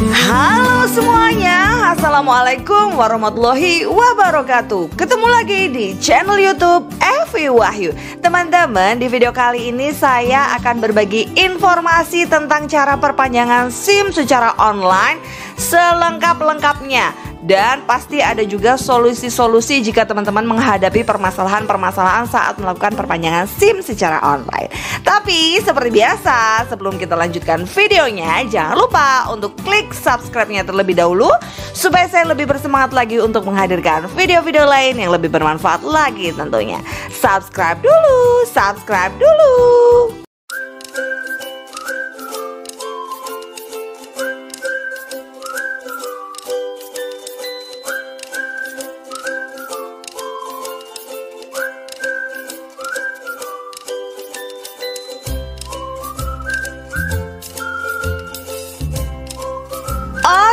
Halo semuanya, Assalamualaikum warahmatullahi wabarakatuh. Ketemu lagi di channel YouTube Evi Wahyu. Teman-teman, di video kali ini saya akan berbagi informasi tentang cara perpanjangan SIM secara online selengkap-lengkapnya. Dan pasti ada juga solusi-solusi jika teman-teman menghadapi permasalahan-permasalahan saat melakukan perpanjangan SIM secara online. Tapi seperti biasa, sebelum kita lanjutkan videonya, jangan lupa untuk klik subscribe-nya terlebih dahulu supaya saya lebih bersemangat lagi untuk menghadirkan video-video lain yang lebih bermanfaat lagi tentunya. Subscribe dulu, subscribe dulu.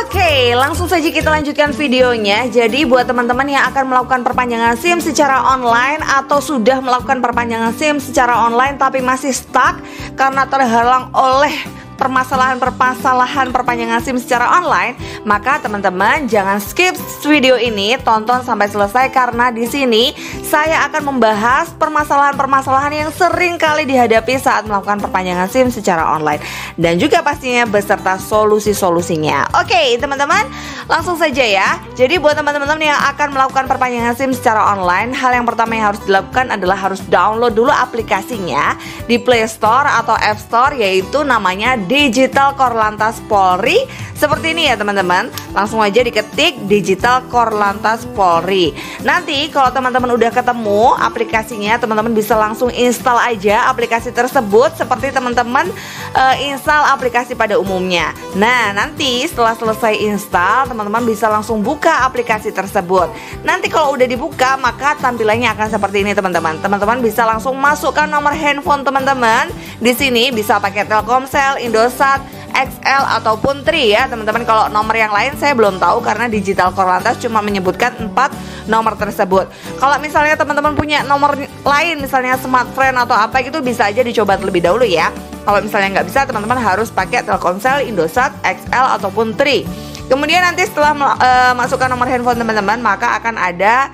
Oke, langsung saja kita lanjutkan videonya. Jadi buat teman-teman yang akan melakukan perpanjangan SIM secara online atau sudah melakukan perpanjangan SIM secara online tapi masih stuck karena terhalang oleh permasalahan perpanjangan SIM secara online, maka teman-teman jangan skip video ini, tonton sampai selesai karena di sini saya akan membahas permasalahan-permasalahan yang sering kali dihadapi saat melakukan perpanjangan SIM secara online dan juga pastinya beserta solusi-solusinya. Oke, teman-teman, langsung saja ya. Jadi buat teman-teman yang akan melakukan perpanjangan SIM secara online, hal yang pertama yang harus dilakukan adalah harus download dulu aplikasinya di Play Store atau App Store, yaitu namanya Digital Korlantas Polri. Seperti ini ya teman-teman. Langsung aja diketik Digital Korlantas Polri. Nanti kalau teman-teman udah ketemu aplikasinya, teman-teman bisa langsung install aja aplikasi tersebut seperti teman-teman install aplikasi pada umumnya. Nah, nanti setelah selesai install, teman-teman bisa langsung buka aplikasi tersebut. Nanti kalau udah dibuka, maka tampilannya akan seperti ini teman-teman. Teman-teman bisa langsung masukkan nomor handphone teman-teman. Di sini bisa pakai Telkomsel, Indosat, XL ataupun Tri ya teman-teman. Kalau nomor yang lain saya belum tahu karena Digital Korlantas cuma menyebutkan 4 nomor tersebut. Kalau misalnya teman-teman punya nomor lain, misalnya Smartfren atau apa gitu, bisa aja dicoba terlebih dahulu ya. Kalau misalnya nggak bisa, teman-teman harus pakai Telkomsel, Indosat, XL ataupun Tri. Kemudian nanti setelah masukkan nomor handphone teman-teman, maka akan ada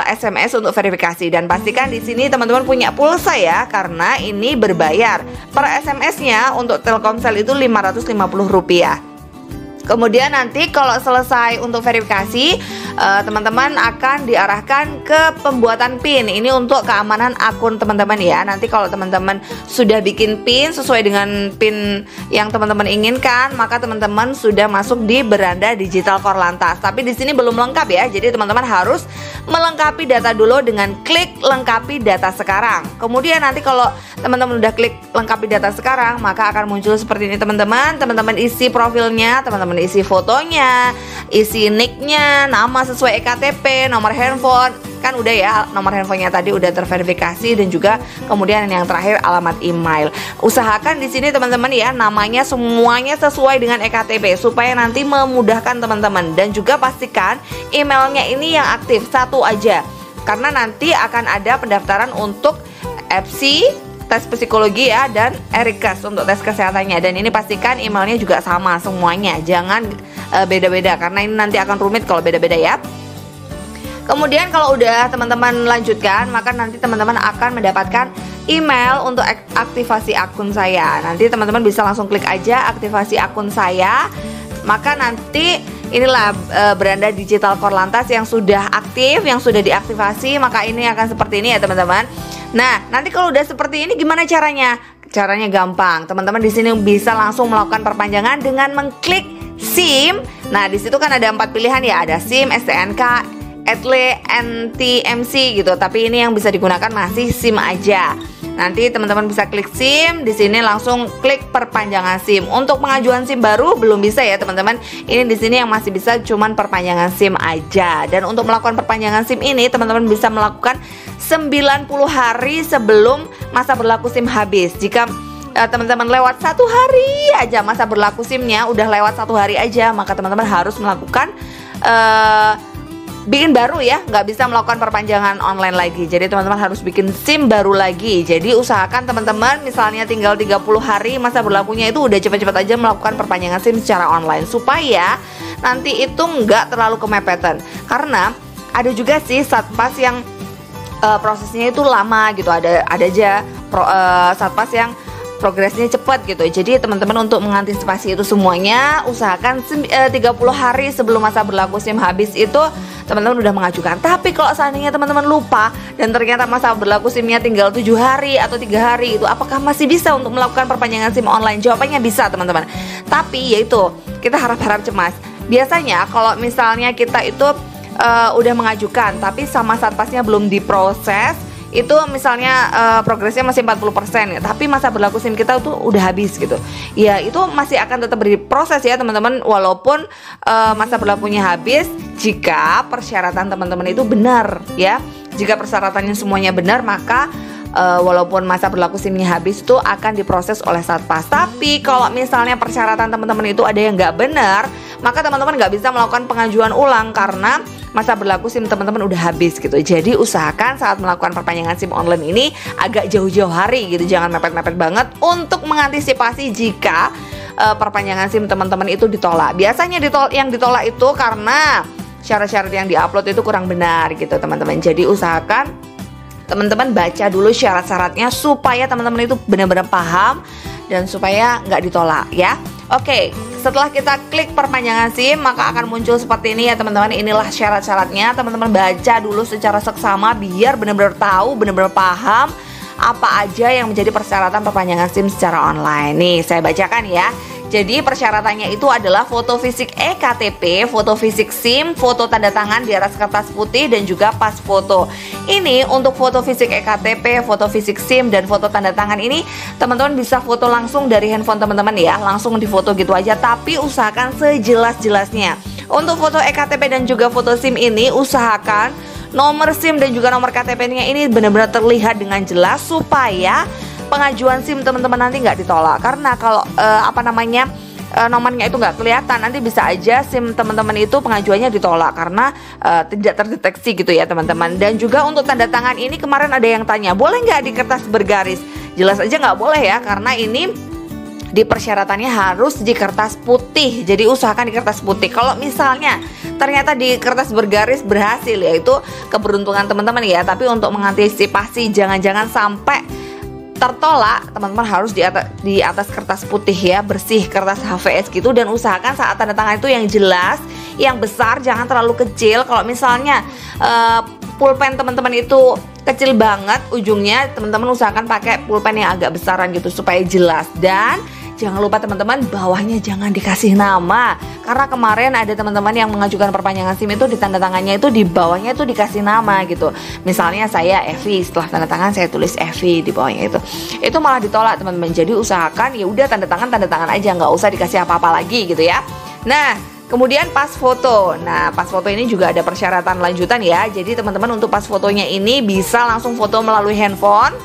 SMS untuk verifikasi. Dan pastikan di sini teman-teman punya pulsa ya, karena ini berbayar. Per SMS-nya untuk Telkomsel itu Rp550. Kemudian nanti kalau selesai untuk verifikasi, teman-teman akan diarahkan ke pembuatan PIN. Ini untuk keamanan akun teman-teman ya. Nanti kalau teman-teman sudah bikin PIN sesuai dengan PIN yang teman-teman inginkan, maka teman-teman sudah masuk di beranda Digital Korlantas. Tapi di sini belum lengkap ya. Jadi teman-teman harus melengkapi data dulu dengan klik lengkapi data sekarang. Kemudian nanti kalau teman-teman udah klik lengkapi data sekarang, maka akan muncul seperti ini teman-teman. Teman-teman isi profilnya, teman-teman isi fotonya, isi nicknya, nama sesuai EKTP, nomor handphone. Kan udah ya, nomor handphonenya tadi udah terverifikasi, dan juga kemudian yang terakhir alamat email. Usahakan di sini teman-teman ya, namanya semuanya sesuai dengan EKTP supaya nanti memudahkan teman-teman. Dan juga pastikan emailnya ini yang aktif, satu aja, karena nanti akan ada pendaftaran untuk FC, tes psikologi ya, dan Erikes untuk tes kesehatannya. Dan ini pastikan emailnya juga sama semuanya, jangan beda-beda karena ini nanti akan rumit kalau beda-beda ya. Kemudian kalau udah teman-teman lanjutkan, maka nanti teman-teman akan mendapatkan email untuk aktivasi akun saya. Nanti teman-teman bisa langsung klik aja aktivasi akun saya. Maka nanti inilah beranda Digital Korlantas yang sudah aktif, yang sudah diaktifasi. Maka ini akan seperti ini ya teman-teman. Nah, nanti kalau udah seperti ini gimana caranya? Caranya gampang. Teman-teman di sini bisa langsung melakukan perpanjangan dengan mengklik SIM. Nah, di situ kan ada 4 pilihan ya, ada SIM, STNK, ETLE, NTMC gitu. Tapi ini yang bisa digunakan masih SIM aja. Nanti teman-teman bisa klik SIM, di sini langsung klik perpanjangan SIM. Untuk pengajuan SIM baru belum bisa ya teman-teman. Ini di sini yang masih bisa cuman perpanjangan SIM aja. Dan untuk melakukan perpanjangan SIM ini teman-teman bisa melakukan 90 hari sebelum masa berlaku SIM habis. Jika teman-teman lewat 1 hari aja masa berlaku SIM-nya, udah lewat 1 hari aja, maka teman-teman harus melakukan bikin baru ya, nggak bisa melakukan perpanjangan online lagi. Jadi teman-teman harus bikin SIM baru lagi. Jadi usahakan teman-teman misalnya tinggal 30 hari masa berlakunya itu udah cepet-cepet aja melakukan perpanjangan SIM secara online, supaya nanti itu nggak terlalu kemepetan. Karena ada juga sih satpas yang prosesnya itu lama gitu. Ada aja satpas yang progresnya cepat gitu. Jadi teman-teman untuk mengantisipasi itu semuanya, usahakan 30 hari sebelum masa berlaku SIM habis itu teman-teman udah mengajukan. Tapi kalau seandainya teman-teman lupa dan ternyata masa berlaku SIM-nya tinggal 7 hari atau 3 hari, itu apakah masih bisa untuk melakukan perpanjangan SIM online? Jawabannya bisa teman-teman. Tapi yaitu kita harap-harap cemas. Biasanya kalau misalnya kita itu udah mengajukan tapi sama satpasnya belum diproses, itu misalnya progresnya masih 40% ya, tapi masa berlaku SIM kita tuh udah habis gitu. Ya itu masih akan tetap berproses ya teman-teman, walaupun masa berlakunya habis, jika persyaratan teman-teman itu benar ya. Jika persyaratannya semuanya benar, maka walaupun masa berlaku SIM-nya habis itu akan diproses oleh satpas. Tapi kalau misalnya persyaratan teman-teman itu ada yang nggak benar, maka teman-teman nggak bisa melakukan pengajuan ulang karena masa berlaku SIM teman-teman udah habis gitu. Jadi usahakan saat melakukan perpanjangan SIM online ini agak jauh-jauh hari gitu, jangan mepet-mepet banget untuk mengantisipasi jika perpanjangan SIM teman-teman itu ditolak. Biasanya yang ditolak itu karena syarat-syarat yang diupload itu kurang benar gitu teman-teman. Jadi usahakan teman-teman baca dulu syarat-syaratnya supaya teman-teman itu benar-benar paham dan supaya nggak ditolak ya. Oke, setelah kita klik perpanjangan SIM, maka akan muncul seperti ini ya teman-teman. Inilah syarat-syaratnya. Teman-teman baca dulu secara seksama biar benar-benar tahu, benar-benar paham apa aja yang menjadi persyaratan perpanjangan SIM secara online. Nih, saya bacakan ya. Jadi persyaratannya itu adalah foto fisik EKTP, foto fisik SIM, foto tanda tangan di atas kertas putih, dan juga pas foto. Ini untuk foto fisik EKTP, foto fisik SIM, dan foto tanda tangan ini teman-teman bisa foto langsung dari handphone teman-teman ya, langsung difoto gitu aja, tapi usahakan sejelas-jelasnya. Untuk foto EKTP dan juga foto SIM ini usahakan nomor SIM dan juga nomor KTP-nya ini benar-benar terlihat dengan jelas supaya pengajuan SIM teman-teman nanti nggak ditolak. Karena kalau nomornya itu nggak kelihatan, nanti bisa aja SIM teman-teman itu pengajuannya ditolak karena tidak terdeteksi gitu ya teman-teman. Dan juga untuk tanda tangan ini kemarin ada yang tanya, boleh nggak di kertas bergaris? Jelas aja nggak boleh ya, karena ini di persyaratannya harus di kertas putih. Jadi usahakan di kertas putih. Kalau misalnya ternyata di kertas bergaris berhasil, ya itu keberuntungan teman-teman ya. Tapi untuk mengantisipasi jangan-jangan sampai tertolak, teman-teman harus di atas kertas putih ya, bersih, kertas HVS gitu. Dan usahakan saat tanda tangan itu yang jelas, yang besar, jangan terlalu kecil. Kalau misalnya pulpen teman-teman itu kecil banget ujungnya, teman-teman usahakan pakai pulpen yang agak besaran gitu supaya jelas. Dan jangan lupa teman-teman, bawahnya jangan dikasih nama. Karena kemarin ada teman-teman yang mengajukan perpanjangan SIM itu di tanda tangannya itu di bawahnya itu dikasih nama gitu. Misalnya saya Evi, setelah tanda tangan saya tulis Evi di bawahnya itu. Itu malah ditolak teman-teman. Jadi usahakan ya udah tanda tangan aja, nggak usah dikasih apa-apa lagi gitu ya. Nah, kemudian pas foto. Nah, pas foto ini juga ada persyaratan lanjutan ya. Jadi teman-teman untuk pas fotonya ini bisa langsung foto melalui handphone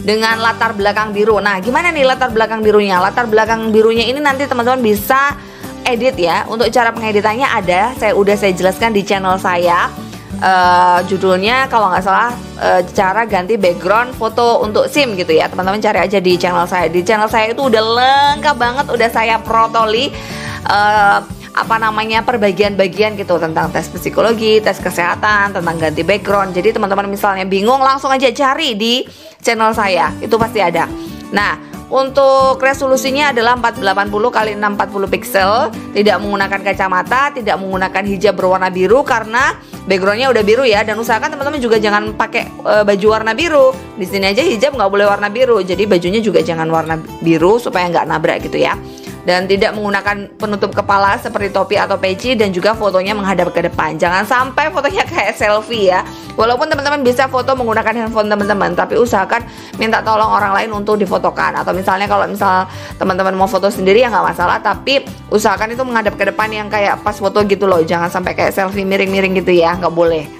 dengan latar belakang biru. Nah, gimana nih latar belakang birunya? Latar belakang birunya ini nanti teman-teman bisa edit ya. Untuk cara pengeditannya ada, saya jelaskan di channel saya. Judulnya kalau nggak salah cara ganti background foto untuk SIM gitu ya. Teman-teman cari aja di channel saya. Di channel saya itu udah lengkap banget, udah saya protoli perbagian-bagian gitu tentang tes psikologi, tes kesehatan, tentang ganti background. Jadi teman-teman misalnya bingung, langsung aja cari di channel saya, itu pasti ada. Nah, untuk resolusinya adalah 480 x 640 pixel, tidak menggunakan kacamata, tidak menggunakan hijab berwarna biru karena backgroundnya udah biru ya. Dan usahakan teman-teman juga jangan pakai baju warna biru. Di sini aja hijab nggak boleh warna biru, jadi bajunya juga jangan warna biru supaya nggak nabrak gitu ya. Dan tidak menggunakan penutup kepala seperti topi atau peci, dan juga fotonya menghadap ke depan. Jangan sampai fotonya kayak selfie ya. Walaupun teman-teman bisa foto menggunakan handphone teman-teman, tapi usahakan minta tolong orang lain untuk difotokan. Atau misalnya kalau teman-teman mau foto sendiri ya nggak masalah, tapi usahakan itu menghadap ke depan yang kayak pas foto gitu loh. Jangan sampai kayak selfie miring-miring gitu ya, nggak boleh.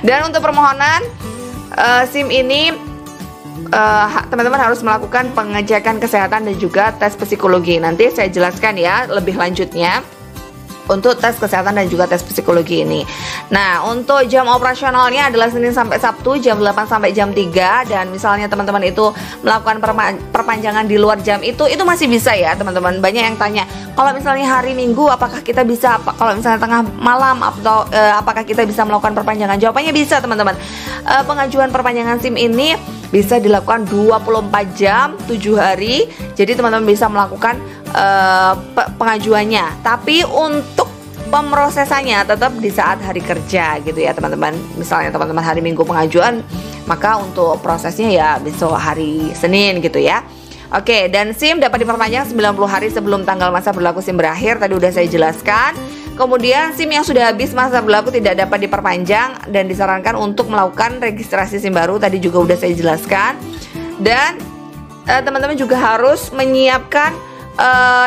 Dan untuk permohonan SIM ini teman-teman harus melakukan pengecekan kesehatan dan juga tes psikologi. Nanti saya jelaskan ya lebih lanjutnya. untuk tes kesehatan dan juga tes psikologi ini. Nah, untuk jam operasionalnya adalah Senin sampai Sabtu jam 8 sampai jam 3. Dan misalnya teman-teman itu melakukan perpanjangan di luar jam itu masih bisa ya teman-teman. Banyak yang tanya, kalau misalnya hari Minggu apakah kita bisa, kalau misalnya tengah malam atau apakah kita bisa melakukan perpanjangan? Jawabannya bisa teman-teman. Pengajuan perpanjangan SIM ini bisa dilakukan 24 jam 7 hari. Jadi teman-teman bisa melakukan pengajuannya, tapi untuk pemrosesannya tetap di saat hari kerja gitu ya teman-teman. Misalnya teman-teman hari Minggu pengajuan, maka untuk prosesnya ya besok hari Senin gitu ya. Oke, dan SIM dapat diperpanjang 90 hari sebelum tanggal masa berlaku SIM berakhir. Tadi udah saya jelaskan. Kemudian SIM yang sudah habis masa berlaku tidak dapat diperpanjang dan disarankan untuk melakukan registrasi SIM baru. Tadi juga udah saya jelaskan. Dan teman-teman juga harus menyiapkan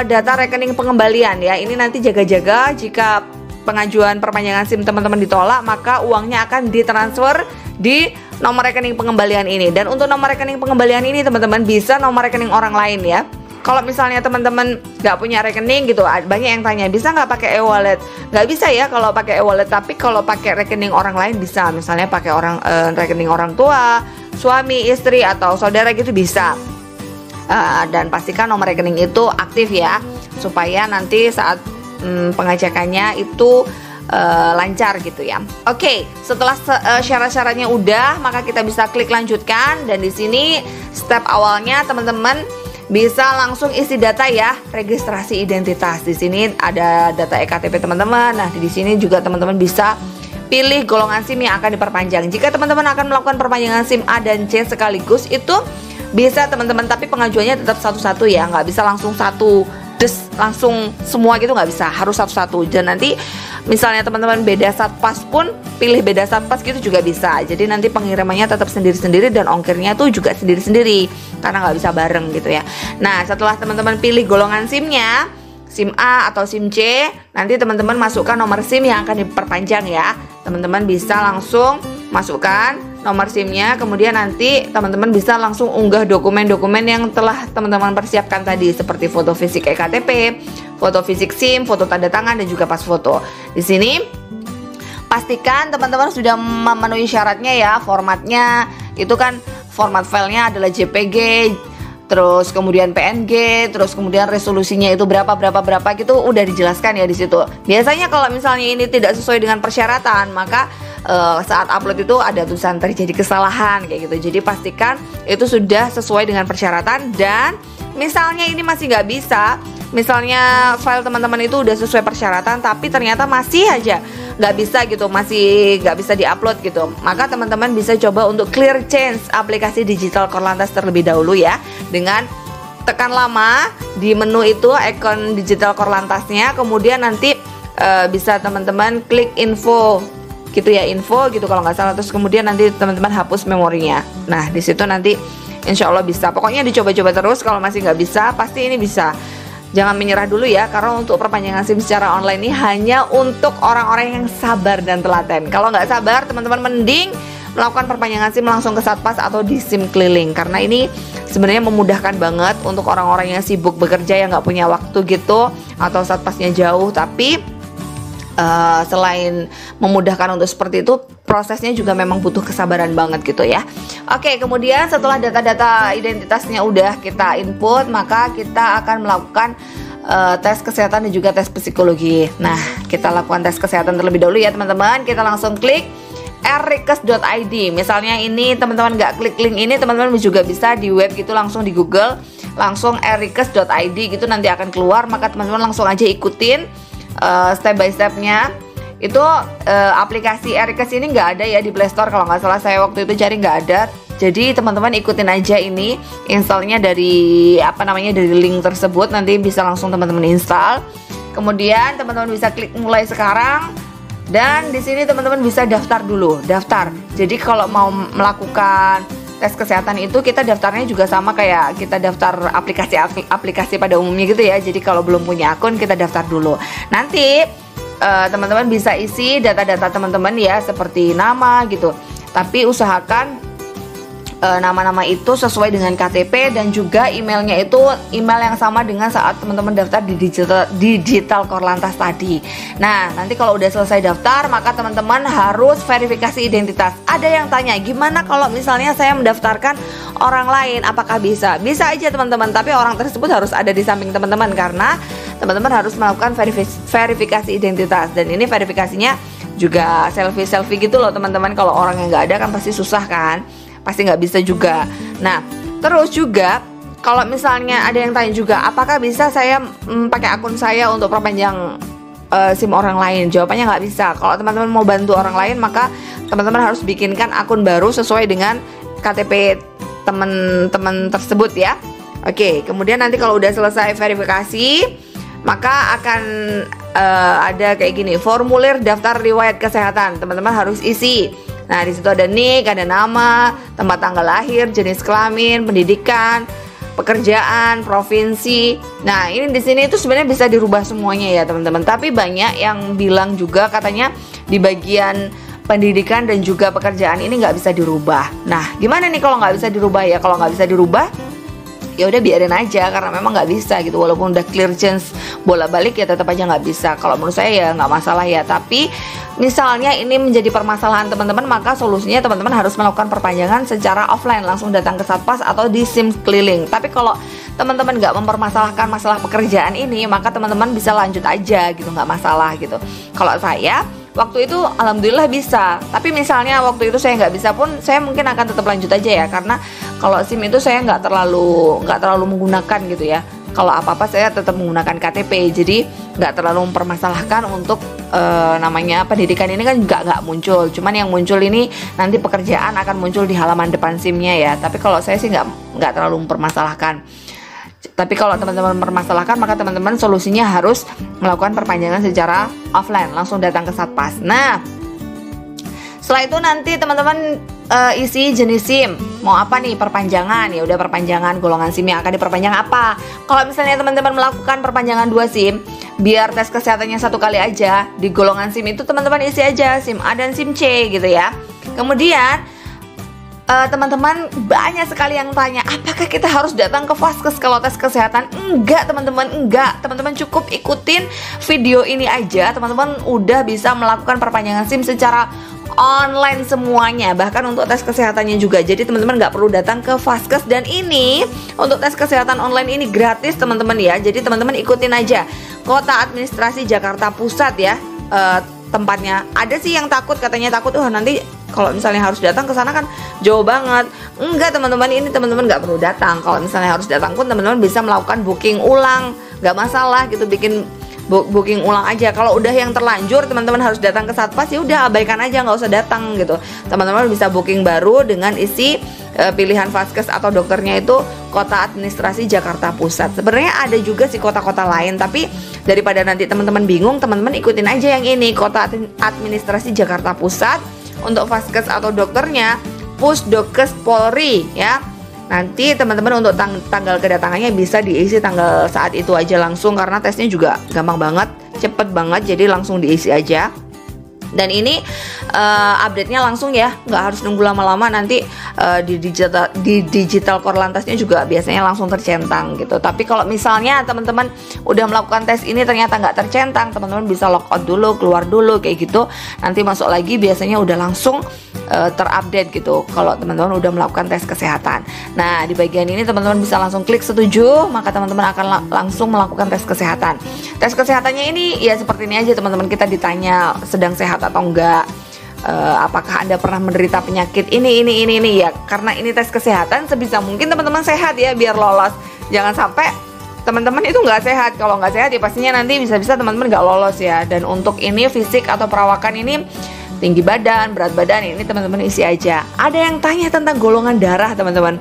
data rekening pengembalian ya. Ini nanti jaga-jaga jika pengajuan perpanjangan SIM teman-teman ditolak, maka uangnya akan ditransfer di nomor rekening pengembalian ini. Dan untuk nomor rekening pengembalian ini teman-teman bisa nomor rekening orang lain ya. Kalau misalnya teman-teman nggak punya rekening gitu, banyak yang tanya bisa nggak pakai e-wallet? Nggak bisa ya kalau pakai e-wallet, tapi kalau pakai rekening orang lain bisa. Misalnya pakai rekening orang tua, suami, istri atau saudara gitu bisa. Dan pastikan nomor rekening itu aktif ya, supaya nanti saat pengajakannya itu lancar gitu ya. Oke, setelah syarat-syaratnya udah, maka kita bisa klik lanjutkan. Dan di sini step awalnya teman-teman bisa langsung isi data ya, registrasi identitas. Di sini ada data EKTP teman-teman. Nah, di sini juga teman-teman bisa pilih golongan SIM yang akan diperpanjang. Jika teman-teman akan melakukan perpanjangan SIM A dan C sekaligus itu bisa teman-teman, tapi pengajuannya tetap satu-satu ya, nggak bisa langsung langsung semua gitu, nggak bisa, harus satu-satu. Dan nanti misalnya teman-teman beda satpas pun pilih beda satpas gitu juga bisa. Jadi nanti pengirimannya tetap sendiri-sendiri dan ongkirnya tuh juga sendiri-sendiri karena nggak bisa bareng gitu ya. Nah, setelah teman-teman pilih golongan SIM-nya, SIM A atau SIM C, nanti teman-teman masukkan nomor SIM yang akan diperpanjang ya. Teman-teman bisa langsung masukkan nomor SIM-nya, kemudian nanti teman-teman bisa langsung unggah dokumen-dokumen yang telah teman-teman persiapkan tadi, seperti foto fisik EKTP, foto fisik SIM, foto tanda tangan, dan juga pas foto. Di sini pastikan teman-teman sudah memenuhi syaratnya ya. Formatnya itu kan format filenya adalah JPG, terus kemudian PNG, terus kemudian resolusinya itu berapa gitu udah dijelaskan ya di situ. Biasanya kalau misalnya ini tidak sesuai dengan persyaratan, maka saat upload itu ada tulisan terjadi kesalahan kayak gitu. Jadi pastikan itu sudah sesuai dengan persyaratan. Dan misalnya ini masih nggak bisa, misalnya file teman-teman itu udah sesuai persyaratan tapi ternyata masih aja nggak bisa gitu, masih nggak bisa diupload gitu, maka teman-teman bisa coba untuk clear change aplikasi Digital Korlantas terlebih dahulu ya, dengan tekan lama di menu itu ikon Digital Korlantasnya, kemudian nanti bisa teman-teman klik info gitu ya, info gitu kalau nggak salah, terus kemudian nanti teman-teman hapus memorinya. Nah, di situ nanti insya Allah bisa. Pokoknya dicoba-coba terus, kalau masih nggak bisa pasti ini bisa. Jangan menyerah dulu ya, karena untuk perpanjangan SIM secara online ini hanya untuk orang-orang yang sabar dan telaten. Kalau nggak sabar, teman-teman mending melakukan perpanjangan SIM langsung ke satpas atau di SIM keliling, karena ini sebenarnya memudahkan banget untuk orang-orang yang sibuk bekerja, yang nggak punya waktu gitu, atau satpasnya jauh. Tapi selain memudahkan untuk seperti itu, prosesnya juga memang butuh kesabaran banget gitu ya. Oke, kemudian setelah data-data identitasnya udah kita input, maka kita akan melakukan tes kesehatan dan juga tes psikologi. Nah, kita lakukan tes kesehatan terlebih dahulu ya teman-teman. Kita langsung klik rrekes.id. Misalnya ini teman-teman nggak klik link ini, teman-teman juga bisa di web gitu, langsung di Google, langsung rrekes.id gitu nanti akan keluar. Maka teman-teman langsung aja ikutin step by stepnya. Itu aplikasi rrekes ini nggak ada ya di Play Store, kalau nggak salah saya waktu itu cari nggak ada. Jadi teman-teman ikutin aja ini, installnya dari dari link tersebut, nanti bisa langsung teman-teman install. Kemudian teman-teman bisa klik mulai sekarang, dan di sini teman-teman bisa daftar dulu, daftar. Jadi kalau mau melakukan tes kesehatan itu kita daftarnya juga sama kayak kita daftar aplikasi pada umumnya gitu ya. Jadi kalau belum punya akun kita daftar dulu. Nanti teman-teman bisa isi data-data teman-teman ya, seperti nama gitu. Tapi usahakan nama-nama itu sesuai dengan KTP, dan juga emailnya itu email yang sama dengan saat teman-teman daftar di digital Korlantas tadi. Nah, nanti kalau udah selesai daftar, maka teman-teman harus verifikasi identitas. Ada yang tanya, gimana kalau misalnya saya mendaftarkan orang lain, apakah bisa? Bisa aja teman-teman, tapi orang tersebut harus ada di samping teman-teman, karena teman-teman harus melakukan verifikasi identitas. Dan ini verifikasinya juga selfie gitu loh teman-teman. Kalau orang yang nggak ada kan pasti susah kan, pasti nggak bisa juga. Nah, terus juga kalau misalnya ada yang tanya juga, apakah bisa saya pakai akun saya untuk perpanjang SIM orang lain? Jawabannya nggak bisa. Kalau teman-teman mau bantu orang lain, maka teman-teman harus bikinkan akun baru sesuai dengan KTP teman-teman tersebut ya. Oke, kemudian nanti kalau udah selesai verifikasi, maka akan ada kayak gini, formulir daftar riwayat kesehatan. Teman-teman harus isi. Nah, di situ ada NIK, ada nama, tempat tanggal lahir, jenis kelamin, pendidikan, pekerjaan, provinsi. Nah, ini di sini itu sebenarnya bisa dirubah semuanya ya, teman-teman. Tapi banyak yang bilang juga katanya di bagian pendidikan dan juga pekerjaan ini nggak bisa dirubah. Nah, gimana nih kalau nggak bisa dirubah ya? Kalau nggak bisa dirubah, ya udah biarin aja, karena memang nggak bisa gitu. Walaupun udah clear chance bolak-balik ya tetap aja nggak bisa. Kalau menurut saya ya nggak masalah ya. Tapi misalnya ini menjadi permasalahan teman-teman, maka solusinya teman-teman harus melakukan perpanjangan secara offline, langsung datang ke Satpas atau di SIM keliling. Tapi kalau teman-teman nggak mempermasalahkan masalah pekerjaan ini, maka teman-teman bisa lanjut aja gitu, nggak masalah gitu. Kalau saya waktu itu alhamdulillah bisa, tapi misalnya waktu itu saya nggak bisa pun, saya mungkin akan tetap lanjut aja ya, karena kalau SIM itu saya nggak terlalu menggunakan gitu ya. Kalau apa-apa saya tetap menggunakan KTP, jadi nggak terlalu mempermasalahkan untuk namanya pendidikan ini kan juga nggak muncul. Cuman yang muncul ini nanti pekerjaan akan muncul di halaman depan SIM-nya ya. Tapi kalau saya sih nggak terlalu mempermasalahkan. Tapi kalau teman-teman mempermasalahkan, maka teman-teman solusinya harus melakukan perpanjangan secara offline, langsung datang ke Satpas. Nah, setelah itu nanti teman-teman isi jenis SIM. Mau apa nih perpanjangan? Ya udah perpanjangan, golongan SIM yang akan diperpanjang apa. Kalau misalnya teman-teman melakukan perpanjangan 2 SIM, biar tes kesehatannya 1 kali aja, di golongan SIM itu teman-teman isi aja SIM A dan SIM C gitu ya. Kemudian teman-teman banyak sekali yang tanya, apakah kita harus datang ke Vaskes kalau tes kesehatan? Enggak teman-teman, enggak. Teman-teman cukup ikutin video ini aja, teman-teman udah bisa melakukan perpanjangan SIM secara online semuanya, bahkan untuk tes kesehatannya juga. Jadi teman-teman nggak perlu datang ke Vaskes, dan ini untuk tes kesehatan online ini gratis teman-teman ya. Jadi teman-teman ikutin aja Kota Administrasi Jakarta Pusat ya, tempatnya. Ada sih yang katanya takut, nanti kalau misalnya harus datang ke sana kan jauh banget. Enggak teman-teman, ini teman-teman nggak perlu datang. Kalau misalnya harus datang pun teman-teman bisa melakukan booking ulang, nggak masalah gitu, bikin booking ulang aja. Kalau udah yang terlanjur teman-teman harus datang ke Satpas, ya udah abaikan aja, nggak usah datang gitu. Teman-teman bisa booking baru dengan isi pilihan Vaskes atau dokternya itu Kota Administrasi Jakarta Pusat. Sebenarnya ada juga sih kota-kota lain, tapi daripada nanti teman-teman bingung, teman-teman ikutin aja yang ini, Kota Administrasi Jakarta Pusat. Untuk Vaskes atau dokternya Pusdokes Polri ya. Nanti teman-teman untuk tanggal kedatangannya bisa diisi tanggal saat itu aja langsung, karena tesnya juga gampang banget, cepet banget, jadi langsung diisi aja. Dan ini update-nya langsung ya, nggak harus nunggu lama-lama. Nanti di digital Korlantasnya juga biasanya langsung tercentang gitu. Tapi kalau misalnya teman-teman udah melakukan tes ini ternyata nggak tercentang, teman-teman bisa logout dulu, keluar dulu kayak gitu. Nanti masuk lagi biasanya udah langsung terupdate gitu kalau teman-teman udah melakukan tes kesehatan. Nah, di bagian ini teman-teman bisa langsung klik setuju, maka teman-teman akan langsung melakukan tes kesehatan. Tes kesehatannya ini ya seperti ini aja teman-teman, kita ditanya sedang sehat atau enggak, apakah Anda pernah menderita penyakit ini ya. Karena ini tes kesehatan, sebisa mungkin teman-teman sehat ya biar lolos. Jangan sampai teman-teman itu nggak sehat. Kalau nggak sehat ya pastinya nanti bisa-bisa teman-teman nggak lolos ya. Dan untuk ini fisik atau perawakan ini, tinggi badan, berat badan, ini teman-teman isi aja. Ada yang tanya tentang golongan darah teman-teman.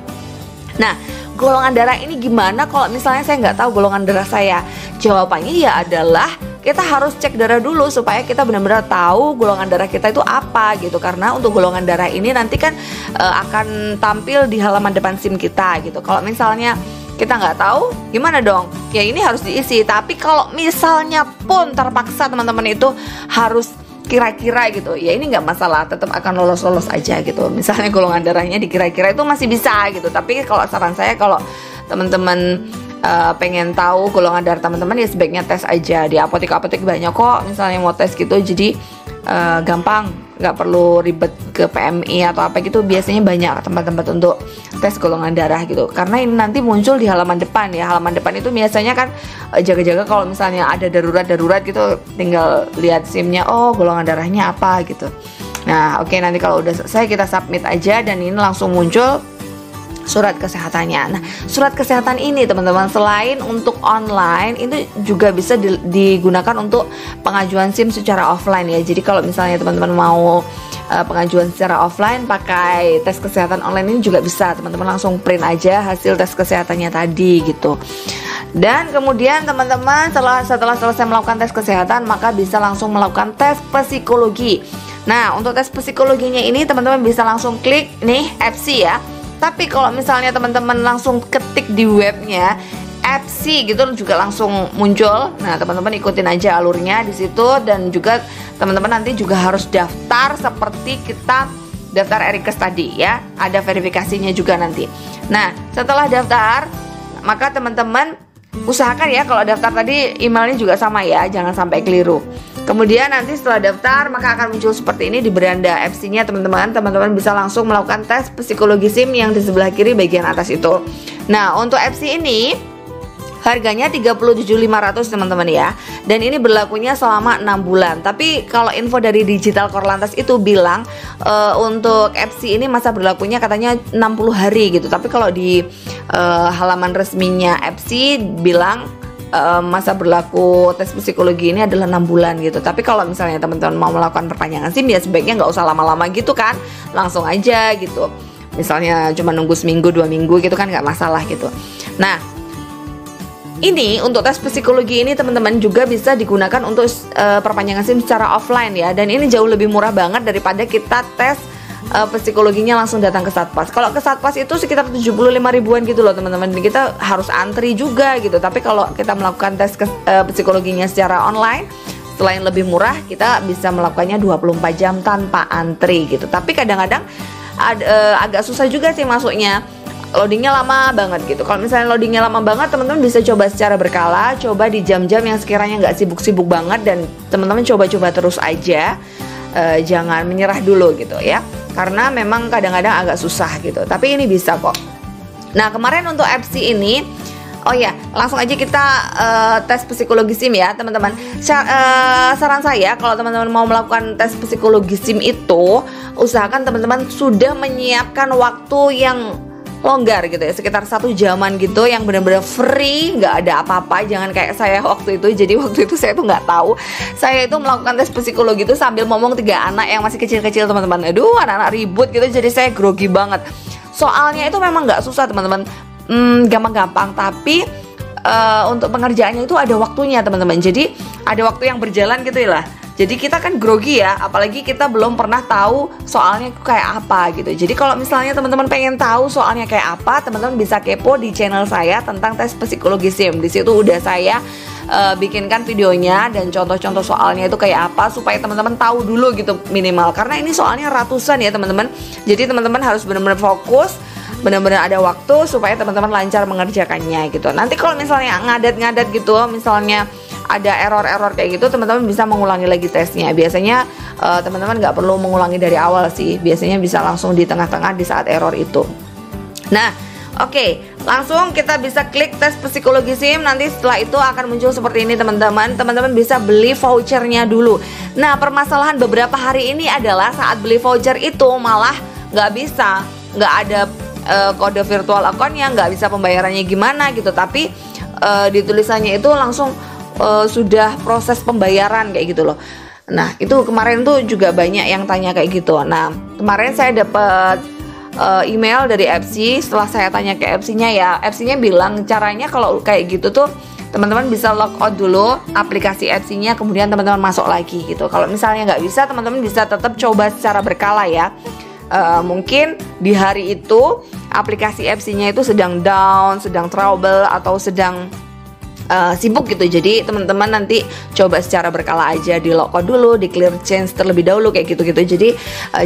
Nah, golongan darah ini gimana kalau misalnya saya nggak tahu golongan darah saya? Jawabannya ya adalah kita harus cek darah dulu supaya kita benar-benar tahu golongan darah kita itu apa gitu. Karena untuk golongan darah ini nanti kan akan tampil di halaman depan SIM kita gitu. Kalau misalnya kita nggak tahu, gimana dong? Ya ini harus diisi. Tapi kalau misalnya pun terpaksa teman-teman itu harus kira-kira gitu, ya ini nggak masalah, tetap akan lolos aja gitu. Misalnya golongan darahnya dikira-kira itu masih bisa gitu. Tapi kalau saran saya, kalau teman-teman pengen tahu golongan darah teman-teman, ya sebaiknya tes aja di apotek banyak kok. Misalnya mau tes gitu, jadi gampang, nggak perlu ribet ke PMI atau apa gitu. Biasanya banyak tempat-tempat untuk tes golongan darah gitu, karena ini nanti muncul di halaman depan ya. Halaman depan itu biasanya kan jaga-jaga kalau misalnya ada darurat gitu, tinggal lihat SIM-nya, oh golongan darahnya apa gitu. Nah oke, nanti kalau udah selesai kita submit aja, dan ini langsung muncul surat kesehatannya. Nah, surat kesehatan ini teman-teman, selain untuk online, itu juga bisa digunakan untuk pengajuan SIM secara offline ya. Jadi kalau misalnya teman-teman mau pengajuan secara offline pakai tes kesehatan online ini juga bisa. Teman-teman langsung print aja hasil tes kesehatannya tadi gitu. Dan kemudian teman-teman setelah selesai melakukan tes kesehatan, maka bisa langsung melakukan tes psikologi. Nah, untuk tes psikologinya ini teman-teman bisa langsung klik nih Epsi ya. Tapi kalau misalnya teman-teman langsung ketik di webnya Epsi gitu juga langsung muncul. Nah, teman-teman ikutin aja alurnya di situ, dan juga teman-teman nanti juga harus daftar seperti kita daftar Erikes tadi ya. Ada verifikasinya juga nanti. Nah, setelah daftar, maka teman-teman usahakan ya kalau daftar tadi emailnya juga sama ya, jangan sampai keliru. Kemudian nanti setelah daftar, maka akan muncul seperti ini di beranda Epsi-nya teman-teman. Teman-teman bisa langsung melakukan tes psikologi SIM yang di sebelah kiri bagian atas itu. Nah, untuk Epsi ini harganya 37.500 teman-teman ya. Dan ini berlakunya selama 6 bulan. Tapi kalau info dari Digital Korlantas itu bilang untuk Epsi ini masa berlakunya katanya 60 hari gitu. Tapi kalau di halaman resminya Epsi bilang masa berlaku tes psikologi ini adalah 6 bulan gitu. Tapi kalau misalnya teman-teman mau melakukan perpanjangan SIM, ya sebaiknya nggak usah lama-lama gitu kan, langsung aja gitu. Misalnya cuma nunggu seminggu 2 minggu gitu kan nggak masalah gitu. Nah, ini untuk tes psikologi ini teman-teman juga bisa digunakan untuk perpanjangan SIM secara offline ya. Dan ini jauh lebih murah banget daripada kita tes psikologinya langsung datang ke Satpas. Kalau ke Satpas itu sekitar 75 ribuan gitu loh teman-teman. Kita harus antri juga gitu. Tapi kalau kita melakukan tes psikologinya secara online, selain lebih murah, kita bisa melakukannya 24 jam tanpa antri gitu. Tapi kadang-kadang agak susah juga sih masuknya. Loadingnya lama banget gitu. Kalau misalnya loadingnya lama banget, teman-teman bisa coba secara berkala, coba di jam-jam yang sekiranya nggak sibuk-sibuk banget, dan teman-teman coba-coba terus aja. Jangan menyerah dulu gitu ya, karena memang kadang-kadang agak susah gitu, tapi ini bisa kok. Nah, kemarin untuk Epsi ini, oh ya, langsung aja kita tes psikologi SIM ya teman-teman. Saran saya, kalau teman-teman mau melakukan tes psikologi SIM itu, usahakan teman-teman sudah menyiapkan waktu yang longgar gitu ya, sekitar 1 jaman gitu, yang benar-benar free, nggak ada apa-apa. Jangan kayak saya waktu itu. Jadi waktu itu saya tuh nggak tahu, saya itu melakukan tes psikologi itu sambil ngomong 3 anak yang masih kecil-kecil teman-teman. Aduh, anak-anak ribut gitu, jadi saya grogi banget. Soalnya itu memang nggak susah teman-teman, gampang-gampang. Tapi untuk pengerjaannya itu ada waktunya teman-teman. Jadi ada waktu yang berjalan gitu ya lah. Jadi kita kan grogi ya, apalagi kita belum pernah tahu soalnya kayak apa gitu. Jadi kalau misalnya teman-teman pengen tahu soalnya kayak apa, teman-teman bisa kepo di channel saya tentang tes psikologi SIM. Di situ udah saya bikinkan videonya dan contoh-contoh soalnya itu kayak apa, supaya teman-teman tahu dulu gitu minimal. Karena ini soalnya ratusan ya teman-teman. Jadi teman-teman harus benar-benar fokus, benar-benar ada waktu supaya teman-teman lancar mengerjakannya gitu. Nanti kalau misalnya ngadat-ngadat gitu, misalnya ada error-error kayak gitu, teman-teman bisa mengulangi lagi tesnya. Biasanya teman-teman nggak perlu mengulangi dari awal sih. Biasanya bisa langsung di tengah-tengah di saat error itu. Nah, oke, langsung kita bisa klik tes psikologi SIM. Nanti setelah itu akan muncul seperti ini teman-teman. Teman-teman bisa beli vouchernya dulu. Nah, permasalahan beberapa hari ini adalah saat beli voucher itu malah nggak bisa, nggak ada kode virtual account-nya, nggak bisa pembayarannya gimana gitu. Tapi di tulisannya itu langsung sudah proses pembayaran kayak gitu loh. Nah, itu kemarin tuh juga banyak yang tanya kayak gitu. Nah, kemarin saya dapat email dari Epsi. Setelah saya tanya ke Epsinya ya, Epsinya bilang caranya kalau kayak gitu tuh teman-teman bisa log out dulu aplikasi Epsinya, kemudian teman-teman masuk lagi gitu. Kalau misalnya nggak bisa, teman-teman bisa tetap coba secara berkala ya. Mungkin di hari itu aplikasi Epsinya itu sedang down, sedang trouble, atau sedang sibuk gitu. Jadi teman-teman nanti coba secara berkala aja, di lock code dulu, di clear change terlebih dahulu kayak gitu-gitu. Jadi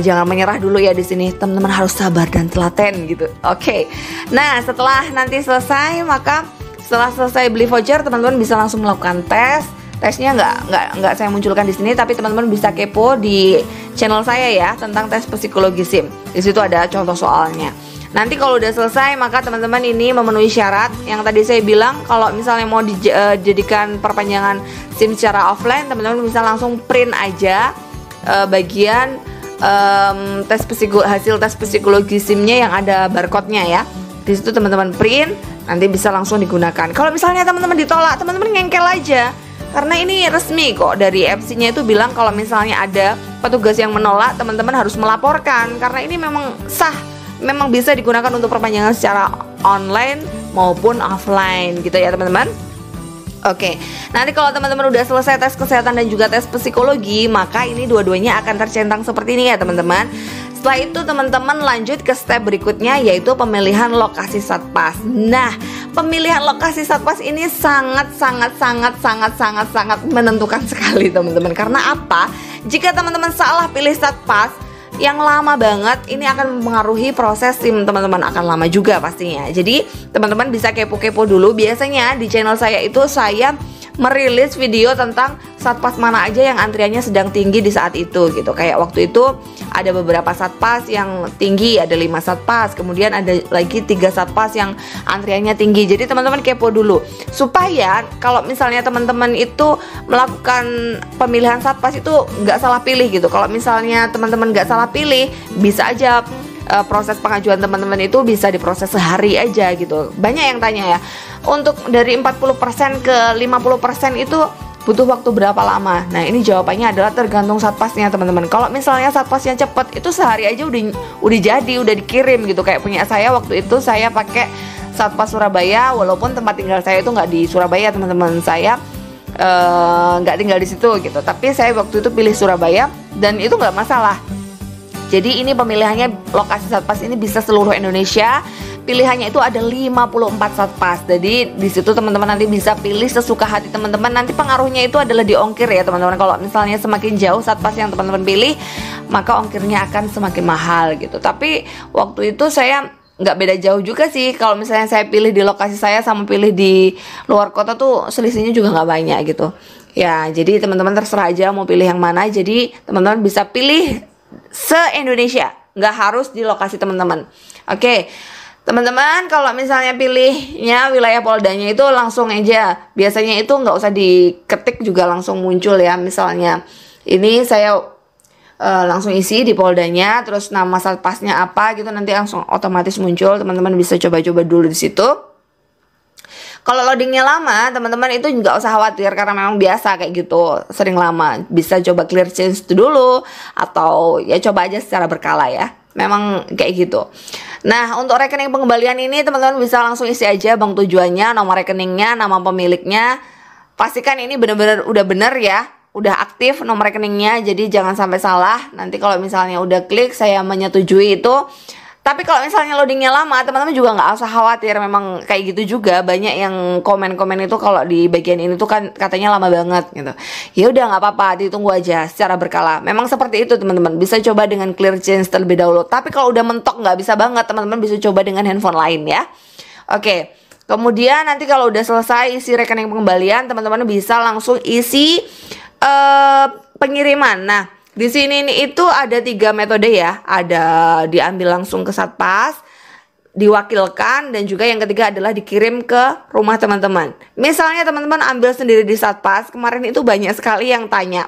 jangan menyerah dulu ya di sini. Teman-teman harus sabar dan telaten gitu. Oke. Nah, setelah nanti selesai, maka setelah selesai beli voucher, teman-teman bisa langsung melakukan tes. Tesnya nggak saya munculkan di sini, tapi teman-teman bisa kepo di channel saya ya tentang tes psikologi SIM. Di situ ada contoh soalnya. Nanti kalau udah selesai, maka teman-teman ini memenuhi syarat yang tadi saya bilang. Kalau misalnya mau dijadikan perpanjangan SIM secara offline, teman-teman bisa langsung print aja bagian hasil tes psikologi SIM-nya yang ada barcode-nya ya. Di situ teman-teman print, nanti bisa langsung digunakan. Kalau misalnya teman-teman ditolak, teman-teman ngengkel aja. Karena ini resmi kok dari FC-nya itu bilang kalau misalnya ada petugas yang menolak, teman-teman harus melaporkan. Karena ini memang sah, memang bisa digunakan untuk perpanjangan secara online maupun offline gitu ya teman-teman. Oke, nanti kalau teman-teman udah selesai tes kesehatan dan juga tes psikologi, maka ini dua-duanya akan tercentang seperti ini ya teman-teman. Setelah itu teman-teman lanjut ke step berikutnya, yaitu pemilihan lokasi satpas. Nah, pemilihan lokasi satpas ini sangat menentukan sekali teman-teman. Karena apa? Jika teman-teman salah pilih satpas yang lama banget, ini akan mempengaruhi proses SIM teman-teman, akan lama juga pastinya. Jadi teman-teman bisa kepo-kepo dulu. Biasanya di channel saya itu saya merilis video tentang satpas mana aja yang antriannya sedang tinggi di saat itu gitu. Kayak waktu itu ada beberapa satpas yang tinggi, ada 5 satpas, kemudian ada lagi 3 satpas yang antriannya tinggi. Jadi teman-teman kepo dulu supaya kalau misalnya teman-teman itu melakukan pemilihan satpas itu nggak salah pilih gitu. Kalau misalnya teman-teman nggak salah pilih, bisa aja proses pengajuan teman-teman itu bisa diproses sehari aja gitu. Banyak yang tanya ya, untuk dari 40% ke 50% itu butuh waktu berapa lama? Nah, ini jawabannya adalah tergantung satpasnya teman-teman. Kalau misalnya satpasnya cepet, itu sehari aja udah jadi, udah dikirim gitu. Kayak punya saya waktu itu, saya pakai satpas Surabaya, walaupun tempat tinggal saya itu nggak di Surabaya teman-teman. Saya nggak tinggal di situ gitu, tapi saya waktu itu pilih Surabaya dan itu nggak masalah. Jadi ini pemilihannya, lokasi satpas ini bisa seluruh Indonesia. Pilihannya itu ada 54 satpas. Jadi di situ teman-teman nanti bisa pilih sesuka hati teman-teman. Nanti pengaruhnya itu adalah di ongkir ya teman-teman. Kalau misalnya semakin jauh satpas yang teman-teman pilih, maka ongkirnya akan semakin mahal gitu. Tapi waktu itu saya nggak beda jauh juga sih. Kalau misalnya saya pilih di lokasi saya sama pilih di luar kota tuh selisihnya juga nggak banyak gitu. Ya, jadi teman-teman terserah aja mau pilih yang mana. Jadi teman-teman bisa pilih se-Indonesia, nggak harus di lokasi teman-teman. Oke, teman-teman kalau misalnya pilihnya wilayah Poldanya itu langsung aja. Biasanya itu nggak usah diketik juga langsung muncul ya. Misalnya ini saya langsung isi di Poldanya, terus nama satpasnya apa gitu, nanti langsung otomatis muncul. Teman-teman bisa coba-coba dulu di situ. Kalau loadingnya lama, teman-teman itu nggak usah khawatir karena memang biasa kayak gitu, sering lama. Bisa coba clear change itu dulu, atau ya coba aja secara berkala ya. Memang kayak gitu. Nah, untuk rekening pengembalian ini teman-teman bisa langsung isi aja bank tujuannya, nomor rekeningnya, nama pemiliknya. Pastikan ini benar-benar udah benar ya, udah aktif nomor rekeningnya, jadi jangan sampai salah. Nanti kalau misalnya udah klik saya menyetujui itu. Tapi kalau misalnya loadingnya lama, teman-teman juga nggak usah khawatir. Memang kayak gitu juga, banyak yang komen-komen itu kalau di bagian ini tuh kan katanya lama banget gitu. Ya udah nggak apa-apa, ditunggu aja secara berkala. Memang seperti itu teman-teman. Bisa coba dengan clear change terlebih dahulu. Tapi kalau udah mentok nggak bisa banget, teman-teman bisa coba dengan handphone lain ya. Oke. Kemudian nanti kalau udah selesai isi rekening pengembalian, teman-teman bisa langsung isi pengiriman. Nah, di sini nih itu ada 3 metode ya. Ada diambil langsung ke satpas, diwakilkan, dan juga yang ketiga adalah dikirim ke rumah teman-teman. Misalnya teman-teman ambil sendiri di satpas, kemarin itu banyak sekali yang tanya,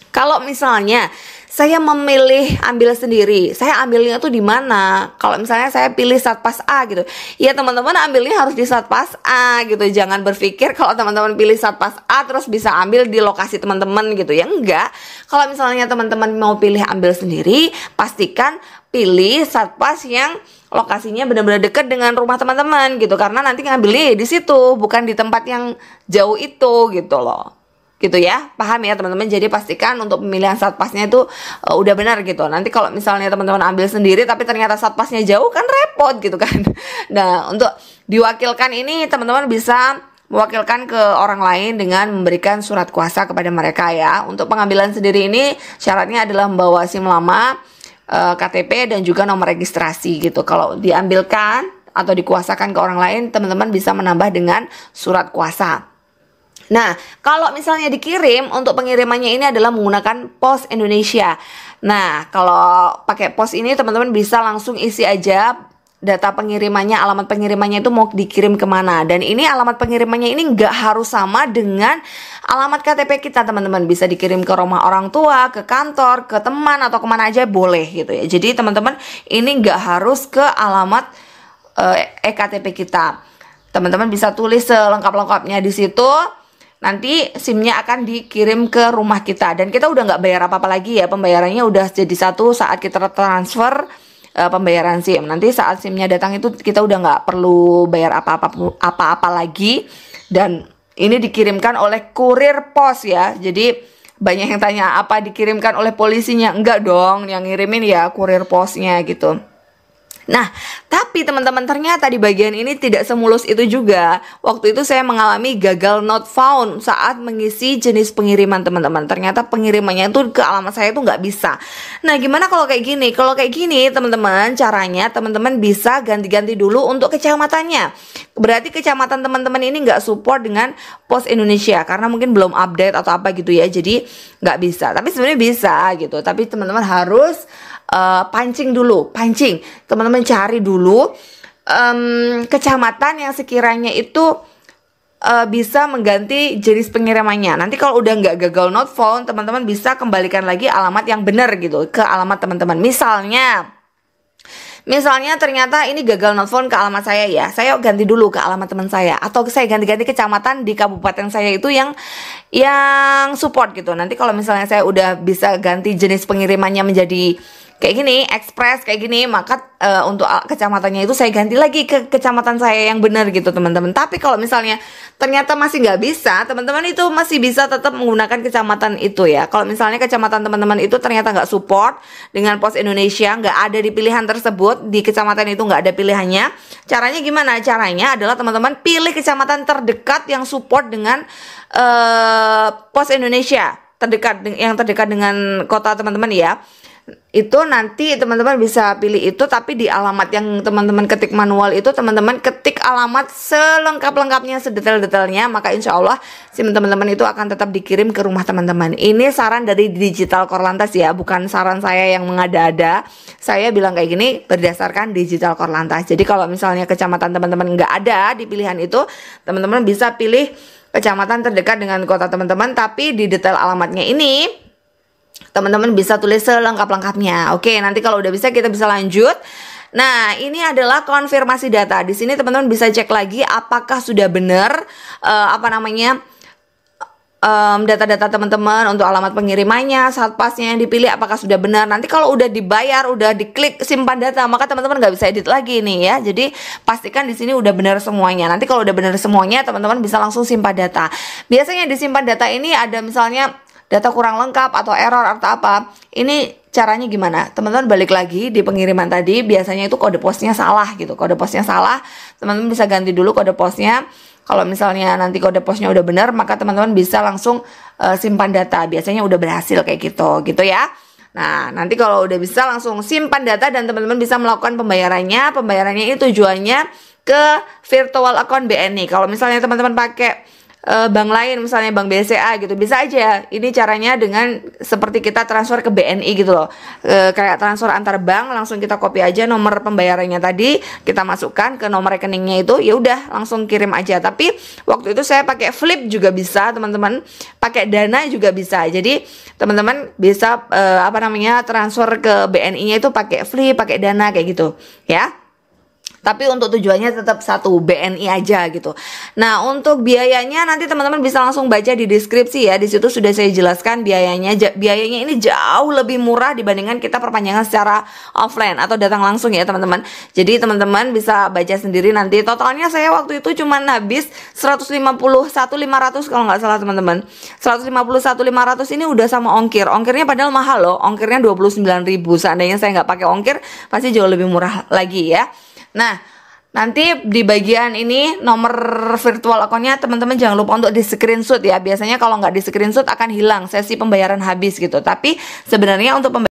kalau misalnya saya memilih ambil sendiri, saya ambilnya tuh di mana? Kalau misalnya saya pilih satpas A gitu, ya teman-teman ambilnya harus di satpas A gitu. Jangan berpikir kalau teman-teman pilih satpas A terus bisa ambil di lokasi teman-teman gitu ya, enggak. Kalau misalnya teman-teman mau pilih ambil sendiri, pastikan pilih satpas yang lokasinya benar-benar dekat dengan rumah teman-teman gitu, karena nanti ngambilnya di situ, bukan di tempat yang jauh itu gitu loh. Gitu ya, paham ya teman-teman. Jadi pastikan untuk pemilihan satpasnya itu udah benar gitu. Nanti kalau misalnya teman-teman ambil sendiri tapi ternyata satpasnya jauh, kan repot gitu kan. Nah, untuk diwakilkan ini teman-teman bisa mewakilkan ke orang lain dengan memberikan surat kuasa kepada mereka ya. Untuk pengambilan sendiri ini syaratnya adalah membawa SIM lama, KTP dan juga nomor registrasi gitu. Kalau diambilkan atau dikuasakan ke orang lain, teman-teman bisa menambah dengan surat kuasa. Nah, kalau misalnya dikirim, untuk pengirimannya ini adalah menggunakan Pos Indonesia. Nah, kalau pakai pos ini teman-teman bisa langsung isi aja data pengirimannya, alamat pengirimannya itu mau dikirim kemana. Dan ini alamat pengirimannya ini nggak harus sama dengan alamat KTP kita, teman-teman. Bisa dikirim ke rumah orang tua, ke kantor, ke teman, atau kemana aja boleh gitu ya. Jadi teman-teman ini nggak harus ke alamat eKTP kita. Teman-teman bisa tulis selengkap-lengkapnya di situ. Nanti SIM-nya akan dikirim ke rumah kita. Dan kita udah nggak bayar apa-apa lagi ya. Pembayarannya udah jadi satu saat kita transfer pembayaran SIM. Nanti saat SIM-nya datang itu kita udah nggak perlu bayar apa-apa lagi. Dan ini dikirimkan oleh kurir pos ya. Jadi banyak yang tanya apa dikirimkan oleh polisinya? Enggak dong, yang ngirimin ya kurir posnya gitu. Nah, tapi teman-teman ternyata di bagian ini tidak semulus itu juga. Waktu itu saya mengalami gagal not found saat mengisi jenis pengiriman, teman-teman. Ternyata pengirimannya itu ke alamat saya itu nggak bisa. Nah, gimana kalau kayak gini? Kalau kayak gini, teman-teman, caranya teman-teman bisa ganti-ganti dulu untuk kecamatannya. Berarti kecamatan teman-teman ini nggak support dengan Pos Indonesia karena mungkin belum update atau apa gitu ya. Jadi nggak bisa. Tapi sebenarnya bisa gitu. Tapi teman-teman harus pancing dulu, teman-teman cari dulu kecamatan yang sekiranya itu bisa mengganti jenis pengirimannya. Nanti kalau udah nggak gagal not found, teman-teman bisa kembalikan lagi alamat yang benar gitu ke alamat teman-teman. Misalnya ternyata ini gagal not found ke alamat saya ya, saya ganti dulu ke alamat teman saya, atau saya ganti-ganti kecamatan di kabupaten saya itu yang support gitu. Nanti kalau misalnya saya udah bisa ganti jenis pengirimannya menjadi kayak gini, ekspres kayak gini, maka untuk kecamatannya itu saya ganti lagi ke kecamatan saya yang benar gitu teman-teman. Tapi kalau misalnya ternyata masih nggak bisa, teman-teman itu masih bisa tetap menggunakan kecamatan itu ya. Kalau misalnya kecamatan teman-teman itu ternyata nggak support dengan Pos Indonesia, nggak ada di pilihan tersebut, di kecamatan itu nggak ada pilihannya. Caranya gimana? Caranya adalah teman-teman pilih kecamatan terdekat yang support dengan Pos Indonesia, yang terdekat dengan kota teman-teman ya. Itu nanti teman-teman bisa pilih itu, tapi di alamat yang teman-teman ketik manual itu teman-teman ketik alamat selengkap-lengkapnya, sedetail-detailnya, maka insya Allah SIM teman-teman itu akan tetap dikirim ke rumah teman-teman. Ini saran dari Digital Korlantas ya, bukan saran saya yang mengada-ada. Saya bilang kayak gini berdasarkan Digital Korlantas. Jadi kalau misalnya kecamatan teman-teman nggak ada di pilihan itu, teman-teman bisa pilih kecamatan terdekat dengan kota teman-teman, tapi di detail alamatnya ini teman-teman bisa tulis selengkap-lengkapnya. Oke, nanti kalau udah bisa kita bisa lanjut. Nah, ini adalah konfirmasi data. Di sini teman-teman bisa cek lagi apakah sudah benar data-data teman-teman untuk alamat pengirimannya, saat pasnya yang dipilih apakah sudah benar. Nanti kalau udah dibayar, udah diklik simpan data, maka teman-teman nggak bisa edit lagi nih ya. Jadi pastikan di sini udah benar semuanya. Nanti kalau udah benar semuanya, teman-teman bisa langsung simpan data. Biasanya disimpan data ini ada misalnya data kurang lengkap atau error atau apa. Ini caranya gimana? Teman-teman balik lagi di pengiriman tadi, biasanya itu kode posnya salah gitu. Kode posnya salah, teman-teman bisa ganti dulu kode posnya. Kalau misalnya nanti kode posnya udah benar, maka teman-teman bisa langsung simpan data. Biasanya udah berhasil kayak gitu ya. Nah, nanti kalau udah bisa langsung simpan data dan teman-teman bisa melakukan pembayarannya. Pembayarannya ini tujuannya ke virtual account BNI. Kalau misalnya teman-teman pakai bank lain, misalnya bank BCA gitu, bisa aja. Ini caranya dengan seperti kita transfer ke BNI gitu loh, kayak transfer antar bank, langsung kita copy aja nomor pembayarannya tadi, kita masukkan ke nomor rekeningnya itu, ya udah langsung kirim aja. Tapi waktu itu saya pakai Flip juga bisa teman-teman, pakai Dana juga bisa. Jadi teman-teman bisa transfer ke BNI-nya itu pakai Flip, pakai Dana kayak gitu ya. Tapi untuk tujuannya tetap satu, BNI aja gitu. Nah, untuk biayanya nanti teman-teman bisa langsung baca di deskripsi ya. Di situ sudah saya jelaskan biayanya. Biayanya ini jauh lebih murah dibandingkan kita perpanjangan secara offline atau datang langsung ya, teman-teman. Jadi teman-teman bisa baca sendiri nanti. Totalnya saya waktu itu cuma habis 151.500 kalau nggak salah, teman-teman. 151.500 ini udah sama ongkir. Ongkirnya padahal mahal loh. Ongkirnya 29.000. Seandainya saya nggak pakai ongkir, pasti jauh lebih murah lagi ya. Nah, Nanti di bagian ini nomor virtual akunnya teman-teman jangan lupa untuk di screenshot ya. Biasanya kalau nggak di screenshot akan hilang, sesi pembayaran habis gitu. Tapi sebenarnya untuk